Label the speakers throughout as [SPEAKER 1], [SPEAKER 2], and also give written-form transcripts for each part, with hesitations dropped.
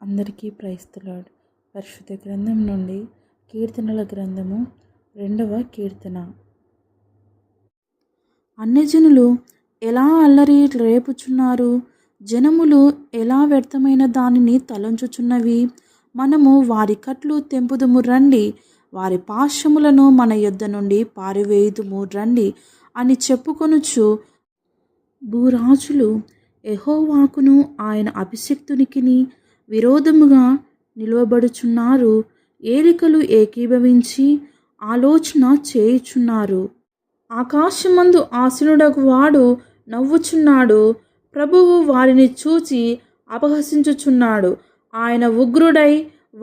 [SPEAKER 1] అందరికీ praise the lord. పరిశుద్ధ గ్రంథం నుండి కీర్తనల గ్రంథము 2వ కీర్తన. అన్యజనులు ఎలా అల్లరి రేపుచున్నారు, జనములు ఎలా వ్యర్థమైన దానిని తలంచుచున్నవి. మనము వారి కట్లు తెంపుదుము రండి, వారి పాశములను మన యొద్ద నుండి పారివేయుదుము రండి అని చెప్పుకొనుచు భూరాజులు యెహోవాకును ఆయన అభిషిక్తునికిని విరోధముగా నిలువబడుచున్నారు. ఏలికలు ఏకీభవించి ఆలోచన చేయుచున్నారు. ఆకాశమందు ఆసీనుడగు వాడు నవ్వుచున్నాడు. ప్రభువు వారిని చూచి అపహసించుచున్నాడు. ఆయన ఉగ్రుడై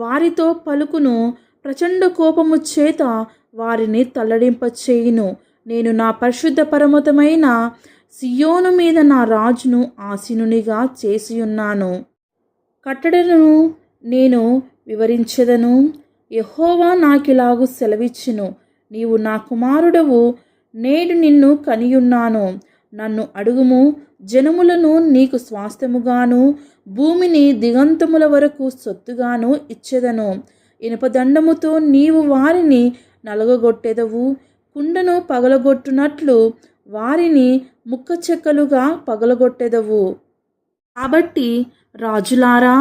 [SPEAKER 1] వారితో పలుకును. ప్రచండ కోపము చేత వారిని తల్లడింపచేయును. నేను నా పరిశుద్ధ పర్వతమైన సియోను మీద నా రాజును ఆసీనునిగా చేసియున్నాను. కట్టడలను నేను వివరించెదను. యెహోవా నాకిలాగు సెలవిచ్చెను, నీవు నా కుమారుడవు, నేడు నిన్ను కనియున్నాను. నన్ను అడుగుము, జనములను నీకు స్వాస్థ్యముగాను భూమిని దిగంతముల వరకు సొత్తుగాను ఇచ్చెదను. ఇనుపదండముతో నీవు వారిని నలగగొట్టెదవు. కుండను పగలగొట్టునట్లు వారిని ముక్కచెక్కలుగా పగలగొట్టెదవు. కాబట్టి రాజులారా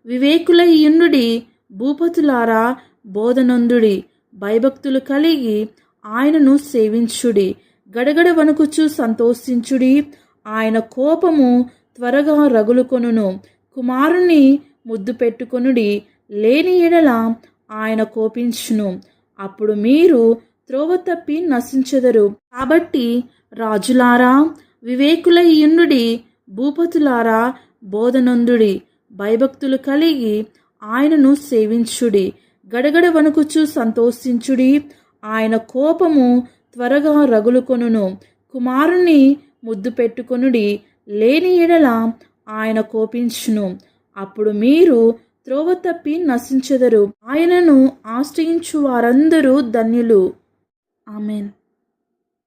[SPEAKER 1] వివేకులయ్యుండుడి, భూపతులారా బోధనొందుడి. భయభక్తులు కలిగి ఆయనను సేవించుడి. గడగడ వణుకుచు సంతోషించుడి. ఆయన కోపము త్వరగా రగులుకొనును. కుమారుని ముద్దు పెట్టుకొనుడి, లేని ఎడల ఆయన కోపించును. అప్పుడు మీరు త్రోవ తప్పి నశించెదరు. కాబట్టి రాజులారా వివేకులయ్యుండుడి, భూపతులారా బోధనొందుడి. భయభక్తులు కలిగి ఆయనను సేవించుడి. గడగడ వణుకుచు సంతోషించుడి. ఆయన కోపము త్వరగా రగులుకొనును. కుమారుని ముద్దు పెట్టుకొనుడి, లేని ఎడల ఆయన కోపించును. అప్పుడు మీరు త్రోవ తప్పి నశించెదరు. ఆయనను ఆశ్రయించు వారందరూ ధన్యులు. ఆమేన్.